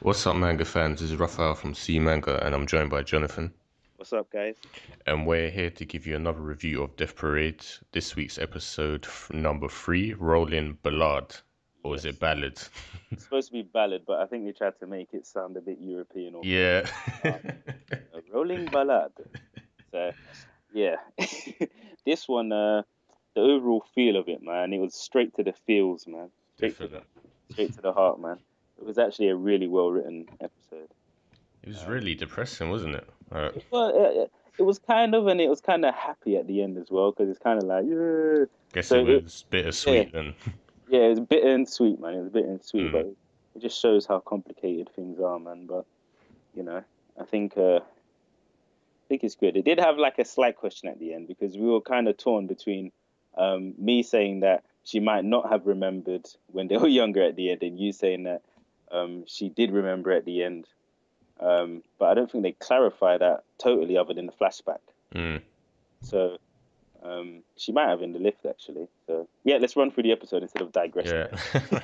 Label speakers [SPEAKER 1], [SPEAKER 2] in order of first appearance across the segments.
[SPEAKER 1] What's up, manga fans? This is Raphael from C Manga, and I'm joined by Jonathan.
[SPEAKER 2] What's up, guys?
[SPEAKER 1] And we're here to give you another review of Death Parade. This week's episode number three, Rolling Ballade, or is it
[SPEAKER 2] Yes,
[SPEAKER 1] Ballad?
[SPEAKER 2] it's supposed to be ballad, but I think they tried to make it sound a bit European or French.
[SPEAKER 1] Yeah.
[SPEAKER 2] A rolling ballad. So yeah, this one, the overall feel of it, man, it was straight to the feels, man,
[SPEAKER 1] Definitely.
[SPEAKER 2] straight to the heart, man. It was actually a really well written episode.
[SPEAKER 1] It was
[SPEAKER 2] Um,
[SPEAKER 1] really depressing, wasn't it?
[SPEAKER 2] it was kind of, and it was kind of happy at the end as well, because it's kind of like, yeah.
[SPEAKER 1] Guess
[SPEAKER 2] So
[SPEAKER 1] it
[SPEAKER 2] it,
[SPEAKER 1] was
[SPEAKER 2] yeah,
[SPEAKER 1] bittersweet then.
[SPEAKER 2] yeah, it was bitter and sweet, man. It was bitter and sweet,
[SPEAKER 1] Mm,
[SPEAKER 2] but it just shows how complicated things are, man. But you know, I think it's good. It did have like a slight question at the end because we were kind of torn between me saying that she might not have remembered when they were younger at the end, and you saying that she did remember at the end. But I don't think they clarify that totally, other than the flashback.
[SPEAKER 1] mm,
[SPEAKER 2] So she might have in the lift actually. So yeah, let's run through the episode instead of digressing.
[SPEAKER 1] yeah.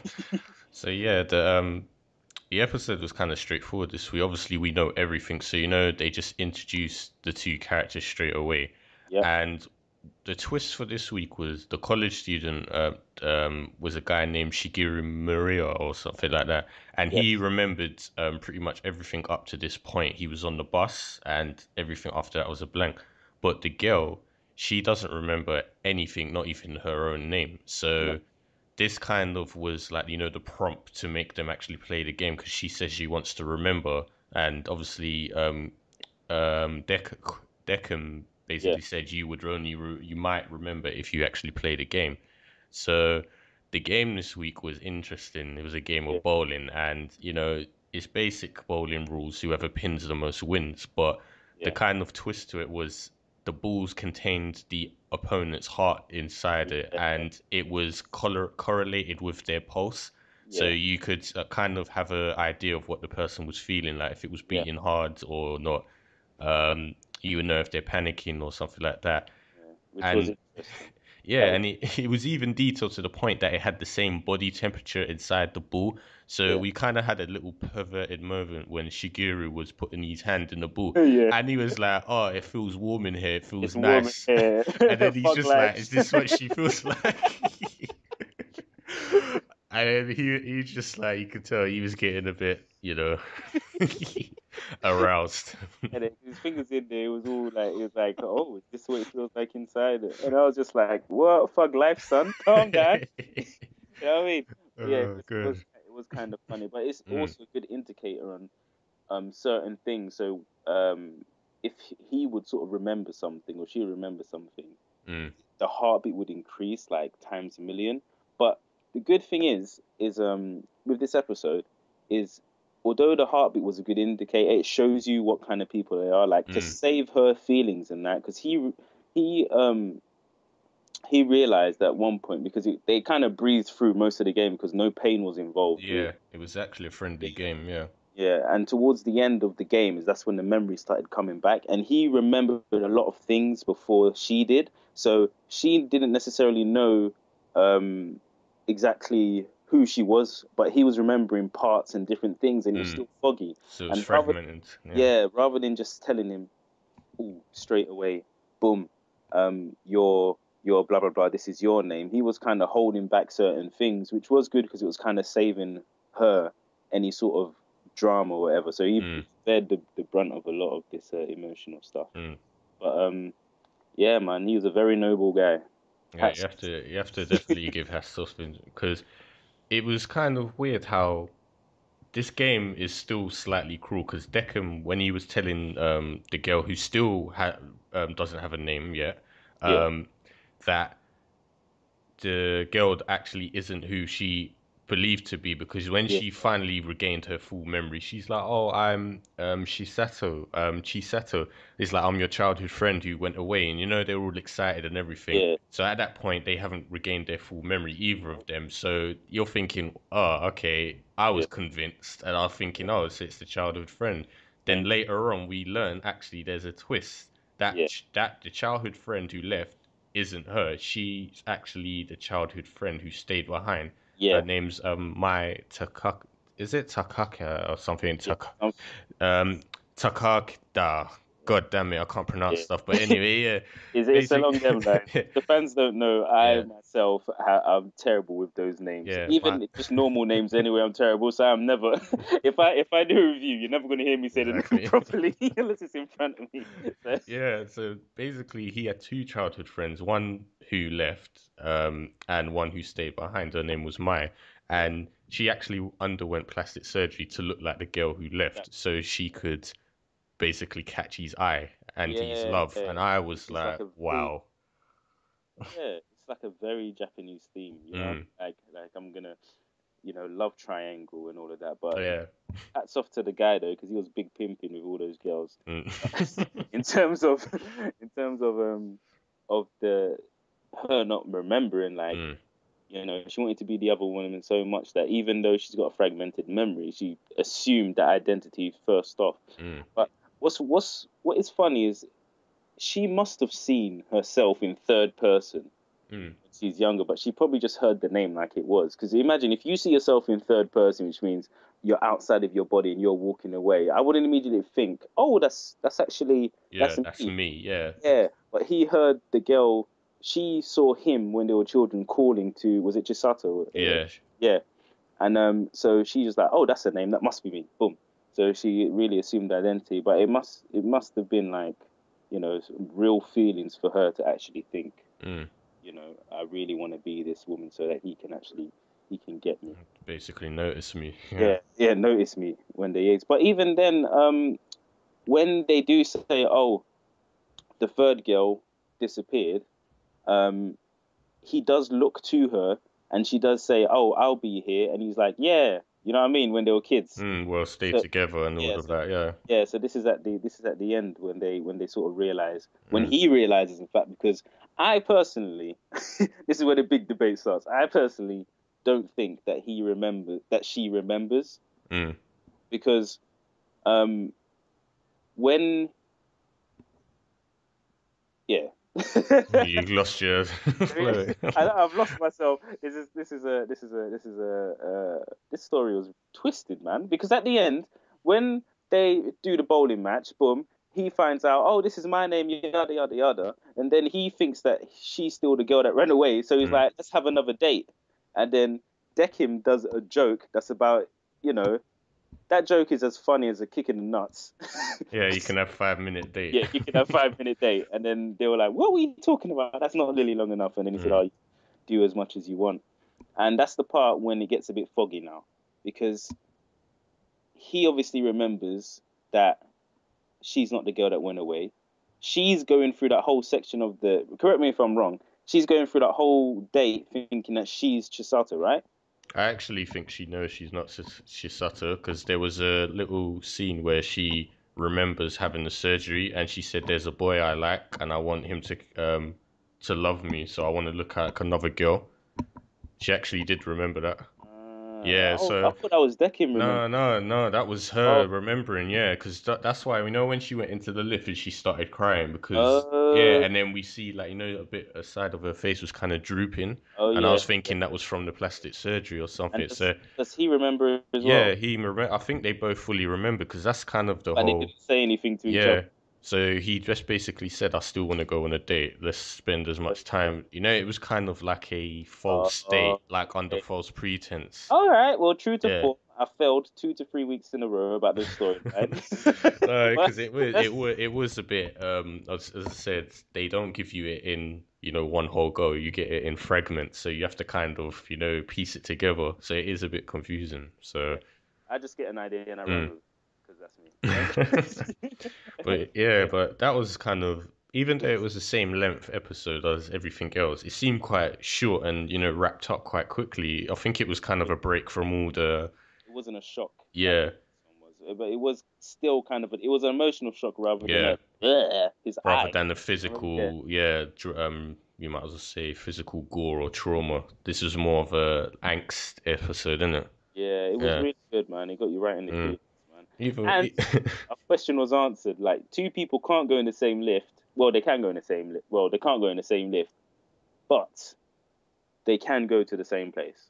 [SPEAKER 1] So yeah, the episode was kind of straightforward this week. Obviously, we know everything, so they just introduced the two characters straight away,
[SPEAKER 2] Yep.
[SPEAKER 1] and the twist for this week was the college student was a guy named Shigeru Maria or something like that, and he
[SPEAKER 2] Yes.
[SPEAKER 1] remembered pretty much everything up to this point. He was on the bus, and everything after that was a blank. But the girl, she doesn't remember anything, not even her own name.
[SPEAKER 2] No.
[SPEAKER 1] So this kind of was like the prompt to make them actually play the game because she says she wants to remember, and obviously Deckham
[SPEAKER 2] Yeah.
[SPEAKER 1] basically said you might remember if you actually play the game. So the game this week was interesting. It was a game
[SPEAKER 2] Yeah.
[SPEAKER 1] of bowling, and it's basic bowling rules. Whoever pins the most wins. But the
[SPEAKER 2] Yeah.
[SPEAKER 1] kind of twist to it was the balls contained the opponent's heart inside it,
[SPEAKER 2] Yeah.
[SPEAKER 1] and it was correlated with their pulse. So
[SPEAKER 2] Yeah.
[SPEAKER 1] you could kind of have an idea of what the person was feeling, like if it was
[SPEAKER 2] Yeah.
[SPEAKER 1] beating hard or not. You would know if they're panicking or something like that.
[SPEAKER 2] Yeah. Which was
[SPEAKER 1] And
[SPEAKER 2] interesting.
[SPEAKER 1] yeah,
[SPEAKER 2] That was
[SPEAKER 1] and it was even detailed to the point that it had the same body temperature inside the ball. So
[SPEAKER 2] yeah.
[SPEAKER 1] we kind of had a little perverted moment when Shigeru was putting his hand in the ball,
[SPEAKER 2] Yeah.
[SPEAKER 1] and he was like, "Oh, it feels warm in here. It
[SPEAKER 2] It's
[SPEAKER 1] feels
[SPEAKER 2] warm in
[SPEAKER 1] nice."
[SPEAKER 2] here.
[SPEAKER 1] And then he's
[SPEAKER 2] Fuck
[SPEAKER 1] just like,
[SPEAKER 2] life.
[SPEAKER 1] "Is this what she feels like?" And then he just like you could tell he was getting a bit, aroused.
[SPEAKER 2] And then his fingers in there, it was like, oh, is this what it feels like inside? And I was just like, what? Fuck life, son. Calm down. You know what I mean? But yeah,
[SPEAKER 1] Oh, good.
[SPEAKER 2] it was kind of funny, but it's
[SPEAKER 1] Mm,
[SPEAKER 2] also a good indicator on certain things. So if he would sort of remember something or she would remember something,
[SPEAKER 1] mm,
[SPEAKER 2] the heartbeat would increase like times a million. But the good thing is with this episode is although the heartbeat was a good indicator, it shows you what kind of people they are. Like to
[SPEAKER 1] mm.
[SPEAKER 2] save her feelings and that, because he um he realized at one point because they kind of breezed through most of the game because no pain was involved really.
[SPEAKER 1] Yeah, it was actually a friendly game. Yeah.
[SPEAKER 2] Yeah, and towards the end of the game is that's when the memory started coming back, and he remembered a lot of things before she did. So she didn't necessarily know um, exactly who she was, but he was remembering parts and different things, and it was
[SPEAKER 1] Mm.
[SPEAKER 2] still foggy.
[SPEAKER 1] So it's
[SPEAKER 2] And
[SPEAKER 1] fragmented. Yeah.
[SPEAKER 2] rather than just telling him, "Ooh, straight away, boom, you're blah blah blah. This is your name." He was kind of holding back certain things, which was good because it was kind of saving her any sort of drama or whatever. So he
[SPEAKER 1] Mm,
[SPEAKER 2] spared the brunt of a lot of this emotional stuff.
[SPEAKER 1] mm.
[SPEAKER 2] But yeah, man, he was a very noble guy.
[SPEAKER 1] Yeah,
[SPEAKER 2] Hats.
[SPEAKER 1] you have to definitely give hats suspension because it was kind of weird how this game is still slightly cruel because Deckham, when he was telling the girl who still doesn't have a name yet,
[SPEAKER 2] Yeah,
[SPEAKER 1] um, that the girl actually isn't who she believed to be because when
[SPEAKER 2] yeah,
[SPEAKER 1] she finally regained her full memory, she's like, "Oh, I'm Chisato." It's like I'm your childhood friend who went away, and they're all excited and everything.
[SPEAKER 2] yeah,
[SPEAKER 1] So at that point, they haven't regained their full memory, either of them. So you're thinking, "Oh, okay." I
[SPEAKER 2] yeah,
[SPEAKER 1] was convinced, and I was thinking, "Oh, so it's the childhood friend." Then
[SPEAKER 2] thank you.
[SPEAKER 1] later on, we learn actually there's a twist that
[SPEAKER 2] Yeah,
[SPEAKER 1] that the childhood friend who left isn't her. She's actually the childhood friend who stayed behind. Her
[SPEAKER 2] yeah,
[SPEAKER 1] name's Mai is it Takaka or something?
[SPEAKER 2] Yeah,
[SPEAKER 1] Um, Takakda. God damn it, I can't pronounce
[SPEAKER 2] yeah.
[SPEAKER 1] stuff. But anyway, yeah,
[SPEAKER 2] It's along them lines.
[SPEAKER 1] basically,
[SPEAKER 2] The fans don't know. I
[SPEAKER 1] yeah,
[SPEAKER 2] myself, I'm terrible with those names.
[SPEAKER 1] yeah,
[SPEAKER 2] Even
[SPEAKER 1] but
[SPEAKER 2] just normal names, anyway, I'm terrible. So I'm never. If I do a review, you're never going to hear me say the name
[SPEAKER 1] exactly.
[SPEAKER 2] properly unless it's in front of me. So,
[SPEAKER 1] Yeah, so basically he had two childhood friends, one who left, and one who stayed behind. Her name was Mai,
[SPEAKER 2] yeah,
[SPEAKER 1] and she actually underwent plastic surgery to look like the girl who
[SPEAKER 2] that,
[SPEAKER 1] left, so she could basically catch his eye and his
[SPEAKER 2] yeah,
[SPEAKER 1] love.
[SPEAKER 2] yeah.
[SPEAKER 1] And I was
[SPEAKER 2] It's like
[SPEAKER 1] like,
[SPEAKER 2] a very,
[SPEAKER 1] wow.
[SPEAKER 2] yeah, it's like a very Japanese theme.
[SPEAKER 1] Mm,
[SPEAKER 2] Like I'm gonna, love triangle and all of that. But
[SPEAKER 1] yeah.
[SPEAKER 2] hats off to the guy though, because he was big pimping with all those girls.
[SPEAKER 1] Mm.
[SPEAKER 2] in terms of, in terms of the her not remembering, like
[SPEAKER 1] Mm,
[SPEAKER 2] she wanted to be the other woman so much that even though she's got a fragmented memory, she assumed that identity first off.
[SPEAKER 1] mm,
[SPEAKER 2] But what is funny is she must have seen herself in third person
[SPEAKER 1] mm.
[SPEAKER 2] when she's younger, but she probably just heard the name like it was. Because imagine if you see yourself in third person, which means you're outside of your body and you're walking away, I wouldn't immediately think, oh, that's actually
[SPEAKER 1] Yeah,
[SPEAKER 2] that's
[SPEAKER 1] that's
[SPEAKER 2] me.
[SPEAKER 1] me. Yeah.
[SPEAKER 2] Yeah, but he heard the girl. She saw him when they were children calling to, was it Chisato?
[SPEAKER 1] Yeah.
[SPEAKER 2] Yeah, and so she's just like, oh, that's her name. That must be me. Boom. So she really assumed identity, but it must have been like, some real feelings for her to actually think,
[SPEAKER 1] Mm.
[SPEAKER 2] I really want to be this woman so that he can get me.
[SPEAKER 1] Basically notice me. Yeah.
[SPEAKER 2] Yeah, yeah, notice me when they age. But even then, when they do say, oh, the third girl disappeared, um, he does look to her and she does say, "Oh, I'll be here," and he's like, "Yeah," you know what I mean? When they were kids.
[SPEAKER 1] Mm, well, stay
[SPEAKER 2] So
[SPEAKER 1] together and all
[SPEAKER 2] yeah,
[SPEAKER 1] of that. Yeah.
[SPEAKER 2] so this is at the end when they sort of realize, when
[SPEAKER 1] Mm.
[SPEAKER 2] he realizes, in fact, because I personally, this is where the big debate starts. I personally don't think that she remembers,
[SPEAKER 1] Mm.
[SPEAKER 2] because um when yeah.
[SPEAKER 1] You lost your flow.
[SPEAKER 2] I've lost myself. This story was twisted, man. Because at the end, when they do the bowling match, boom, he finds out, oh, this is my name, yada yada yada, and then he thinks that she's still the girl that ran away. So he's
[SPEAKER 1] Mm.
[SPEAKER 2] like, let's have another date, and then Deckim does a joke that's about, you know, that joke is as funny as a kick in the nuts.
[SPEAKER 1] Yeah, you can have 5 minute date.
[SPEAKER 2] Yeah, you can have 5 minute date, and then they were like, "What were you talking about? That's not really long enough." And then he said,
[SPEAKER 1] Mm.
[SPEAKER 2] "Oh, do as much as you want." And that's the part when it gets a bit foggy now, because he obviously remembers that she's not the girl that went away. She's going through that whole section of the. Correct me if I'm wrong. She's going through that whole date thinking that she's Chisato, right?
[SPEAKER 1] I actually think she knows she's not Shisato because there was a little scene where she remembers having the surgery and she said, "There's a boy I like and I want him to love me, so I want to look like another girl." She actually did remember that. Yeah,
[SPEAKER 2] I
[SPEAKER 1] so
[SPEAKER 2] thought that was Deckim. Remember?
[SPEAKER 1] no, no, no, that was
[SPEAKER 2] Oh,
[SPEAKER 1] her remembering, yeah, because that's why we know when she went into the lift and she started crying because, yeah,
[SPEAKER 2] uh,
[SPEAKER 1] and then we see, like, a side of her face was kind of drooping,
[SPEAKER 2] oh
[SPEAKER 1] and I
[SPEAKER 2] yeah.
[SPEAKER 1] was thinking that was from the plastic surgery or
[SPEAKER 2] And
[SPEAKER 1] something.
[SPEAKER 2] does
[SPEAKER 1] So,
[SPEAKER 2] does he remember as
[SPEAKER 1] yeah,
[SPEAKER 2] well?
[SPEAKER 1] I think they both fully remember because that's kind of the
[SPEAKER 2] But they
[SPEAKER 1] whole,
[SPEAKER 2] didn't say anything to each other.
[SPEAKER 1] yeah. So he just basically said, "I still want to go on a date. Let's spend as much time." It was kind of like a false date, like under
[SPEAKER 2] Okay.
[SPEAKER 1] false pretense.
[SPEAKER 2] All right. Well, true to
[SPEAKER 1] Yeah.
[SPEAKER 2] form, I failed 2 to 3 weeks in a row about this storyline.
[SPEAKER 1] No,
[SPEAKER 2] But
[SPEAKER 1] because it was a bit as I said, they don't give you it in one whole go. You get it in fragments, so you have to kind of piece it together. So it is a bit confusing. So,
[SPEAKER 2] yeah, I just get an idea and I run
[SPEAKER 1] mm.
[SPEAKER 2] with it because that's me.
[SPEAKER 1] But yeah, but that was kind of, even though it was the same length episode as everything else, it seemed quite short and wrapped up quite quickly. I think it was kind of
[SPEAKER 2] It
[SPEAKER 1] a break from all the
[SPEAKER 2] wasn't a shock like the
[SPEAKER 1] yeah,
[SPEAKER 2] last one was, but it was still kind of it was an emotional shock rather than
[SPEAKER 1] yeah.
[SPEAKER 2] a "Ugh," his
[SPEAKER 1] Rather
[SPEAKER 2] eye.
[SPEAKER 1] than the
[SPEAKER 2] You know what I mean? Yeah,
[SPEAKER 1] physical, yeah, you might as well say physical gore or trauma. This is more of a angst episode, isn't it?
[SPEAKER 2] yeah, it was
[SPEAKER 1] Yeah.
[SPEAKER 2] really good, man. It got you right in the
[SPEAKER 1] Mm.
[SPEAKER 2] feelings, man.
[SPEAKER 1] Even
[SPEAKER 2] And a question was answered. Like two people can't go in the same lift. Well, they can go in the same lift. Well, they can't go in the same lift, but they can go to the same place.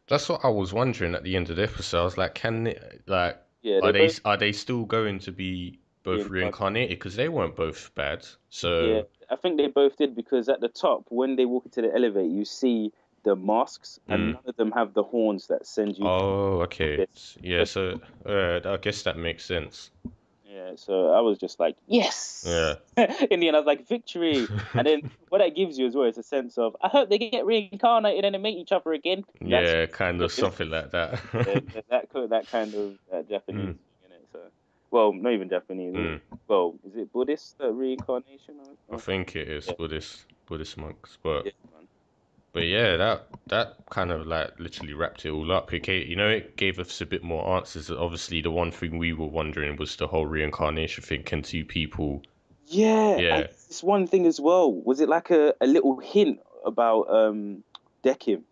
[SPEAKER 1] That's what I was wondering at the end of the episode. I was like, can they, like,
[SPEAKER 2] Yeah, they both
[SPEAKER 1] are they still going to be both
[SPEAKER 2] reincarnated.
[SPEAKER 1] reincarnated? Because they weren't both bad.
[SPEAKER 2] Yeah,
[SPEAKER 1] So,
[SPEAKER 2] I think they both did because at the top, when they walk into the elevator, you see the masks, and
[SPEAKER 1] mm.
[SPEAKER 2] none of them have the horns that send you to
[SPEAKER 1] Oh, okay.
[SPEAKER 2] this.
[SPEAKER 1] Yeah,
[SPEAKER 2] But
[SPEAKER 1] so I guess that makes sense.
[SPEAKER 2] yeah, so I was just like,
[SPEAKER 1] Yeah.
[SPEAKER 2] yes. In the end, I was like, victory. And then what that gives you as well is a sense of, I hope they get reincarnated and they meet each other again. That's
[SPEAKER 1] Yeah, kind of something like that.
[SPEAKER 2] yeah, that kind of Japanese
[SPEAKER 1] Mm,
[SPEAKER 2] thing in it. So, well, not even Japanese.
[SPEAKER 1] mm.
[SPEAKER 2] Well, is it Buddhist reincarnation?
[SPEAKER 1] I think it is
[SPEAKER 2] Yeah,
[SPEAKER 1] Buddhist monks,
[SPEAKER 2] yeah, man.
[SPEAKER 1] but yeah, that kind of like literally wrapped it all up. It gave us a bit more answers. Obviously, the one thing we were wondering was the whole reincarnation thing. Can two people?
[SPEAKER 2] Yeah, and
[SPEAKER 1] Yeah.
[SPEAKER 2] this one thing as well. Was it like a little hint about Dekim?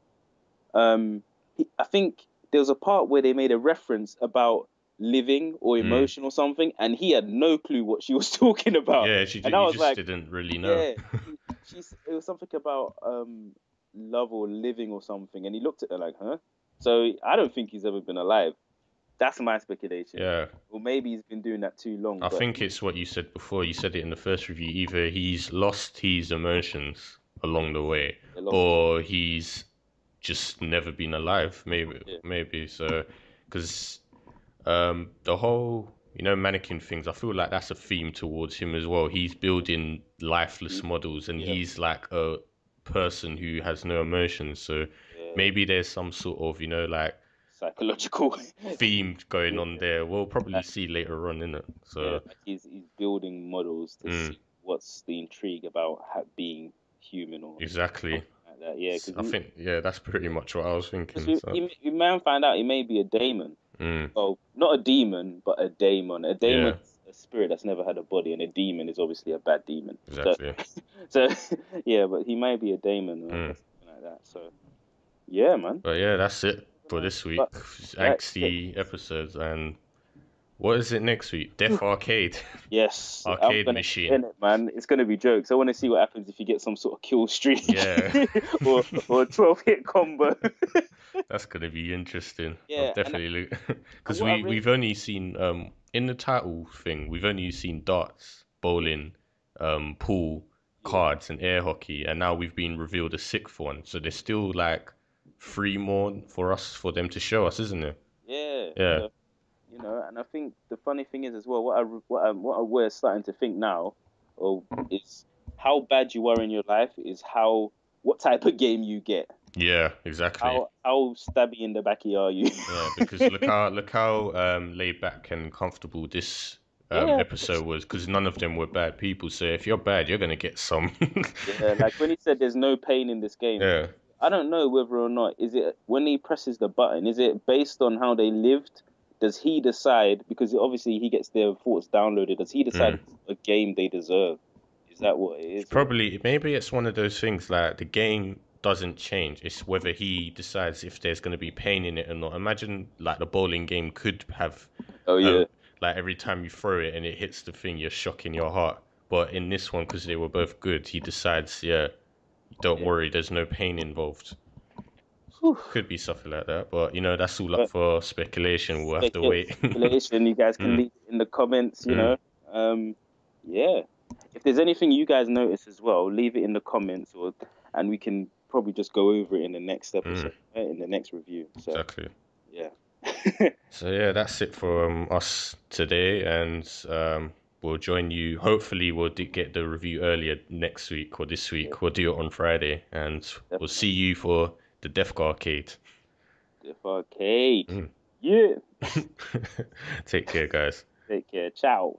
[SPEAKER 2] I think there was a part where they made a reference about living or
[SPEAKER 1] Mm.
[SPEAKER 2] emotion or something, and he had no clue what she was talking about.
[SPEAKER 1] Yeah,
[SPEAKER 2] And I
[SPEAKER 1] you
[SPEAKER 2] was
[SPEAKER 1] just
[SPEAKER 2] like,
[SPEAKER 1] didn't really know.
[SPEAKER 2] yeah, it was something about love or living or something, and he looked at her like, huh? So I don't think he's ever been alive. That's my speculation.
[SPEAKER 1] Yeah.
[SPEAKER 2] Or maybe he's been doing that too long,
[SPEAKER 1] I
[SPEAKER 2] but
[SPEAKER 1] think it's what you said before. You said it in the first review. Either he's lost his emotions along the way,
[SPEAKER 2] he lost his.
[SPEAKER 1] or he's just never been alive.
[SPEAKER 2] Yeah,
[SPEAKER 1] Maybe so. Because the whole mannequin things, I feel like that's a theme towards him as well. He's building lifeless models, and
[SPEAKER 2] yeah,
[SPEAKER 1] he's like a person who has no emotions. So
[SPEAKER 2] yeah.
[SPEAKER 1] maybe there's some sort of like
[SPEAKER 2] Psychological.
[SPEAKER 1] theme going
[SPEAKER 2] Yeah,
[SPEAKER 1] on there. We'll probably
[SPEAKER 2] like,
[SPEAKER 1] see later on in it.
[SPEAKER 2] yeah,
[SPEAKER 1] So.
[SPEAKER 2] like he's building models to
[SPEAKER 1] Mm.
[SPEAKER 2] see what's the intrigue about being human or
[SPEAKER 1] Exactly.
[SPEAKER 2] something like that. Yeah,
[SPEAKER 1] I think, yeah, that's pretty much what I was
[SPEAKER 2] because
[SPEAKER 1] thinking. So,
[SPEAKER 2] we man found out he may be a daemon.
[SPEAKER 1] mm,
[SPEAKER 2] Well, not a demon, but a daemon. A daemon
[SPEAKER 1] yeah,
[SPEAKER 2] is a spirit that's never had a body, and a demon is obviously a bad demon. So,
[SPEAKER 1] exactly.
[SPEAKER 2] so yeah, but he may be a daemon or
[SPEAKER 1] Mm.
[SPEAKER 2] something like that. So, yeah, man.
[SPEAKER 1] But yeah, that's it
[SPEAKER 2] Never
[SPEAKER 1] for
[SPEAKER 2] know.
[SPEAKER 1] this week.
[SPEAKER 2] But that's it.
[SPEAKER 1] Angsty episodes. And what is it next week?
[SPEAKER 2] Whew.
[SPEAKER 1] Death Arcade.
[SPEAKER 2] Yes, I'm
[SPEAKER 1] Arcade
[SPEAKER 2] gonna get
[SPEAKER 1] machine.
[SPEAKER 2] in it, man. It's gonna be jokes. I want to see what happens if you get some sort of kill streak
[SPEAKER 1] Yeah,
[SPEAKER 2] or 12 hit combo.
[SPEAKER 1] that's gonna be interesting. I'll
[SPEAKER 2] Yeah,
[SPEAKER 1] definitely look
[SPEAKER 2] and
[SPEAKER 1] because
[SPEAKER 2] what I
[SPEAKER 1] we've
[SPEAKER 2] really
[SPEAKER 1] only seen in the title thing we've only seen darts,
[SPEAKER 2] yeah
[SPEAKER 1] bowling, pool,
[SPEAKER 2] yeah
[SPEAKER 1] cards, and air hockey, and now we've been revealed a sixth one. So there's still like three more for them to show us, isn't it?
[SPEAKER 2] yeah.
[SPEAKER 1] Yeah.
[SPEAKER 2] So and I think the funny thing is as well, what we're starting to think now, or is how bad you are in your life is how what type of game you get.
[SPEAKER 1] Yeah, exactly.
[SPEAKER 2] How stabby in the backy are you?
[SPEAKER 1] Yeah, because look how laid back and comfortable this
[SPEAKER 2] Yeah,
[SPEAKER 1] episode was. Because none of them were bad people. So if you're bad, you're gonna get some.
[SPEAKER 2] yeah. Like when he said there's no pain in this game,
[SPEAKER 1] Yeah.
[SPEAKER 2] I don't know whether or not is it when he presses the button, is it based on how they lived? Does he decide because obviously he gets their thoughts downloaded? Does he decide
[SPEAKER 1] Mm.
[SPEAKER 2] a game they deserve? Is that what it
[SPEAKER 1] It's
[SPEAKER 2] is? Or
[SPEAKER 1] probably maybe it's one of those things like the game doesn't change. It's whether he decides if there's gonna be pain in it or not. Imagine like the bowling game could have
[SPEAKER 2] oh
[SPEAKER 1] uh,
[SPEAKER 2] yeah,
[SPEAKER 1] like every time you throw it and it hits the thing, you're shocking your heart. But in this one, because they were both good, he decides, yeah, don't
[SPEAKER 2] yeah.
[SPEAKER 1] worry, there's no pain involved.
[SPEAKER 2] Whew.
[SPEAKER 1] Could be something like that, but that's all up
[SPEAKER 2] But
[SPEAKER 1] for speculation. We'll have to wait.
[SPEAKER 2] speculation, you guys can
[SPEAKER 1] Mm,
[SPEAKER 2] leave it in the comments.
[SPEAKER 1] mm,
[SPEAKER 2] Yeah. If there's anything you guys notice as well, leave it in the comments, and we can probably just go over it in the next
[SPEAKER 1] mm,
[SPEAKER 2] episode, right? In the next review. So
[SPEAKER 1] exactly.
[SPEAKER 2] yeah.
[SPEAKER 1] So yeah, that's it for us today, and we'll join you. Hopefully, we'll get the review earlier next week or this
[SPEAKER 2] Yeah,
[SPEAKER 1] week. We'll do it on Friday, and we'll see
[SPEAKER 2] definitely.
[SPEAKER 1] you for the Death Arcade.
[SPEAKER 2] If arcade.
[SPEAKER 1] Mm.
[SPEAKER 2] Yeah.
[SPEAKER 1] Take care, guys.
[SPEAKER 2] Take care. Ciao.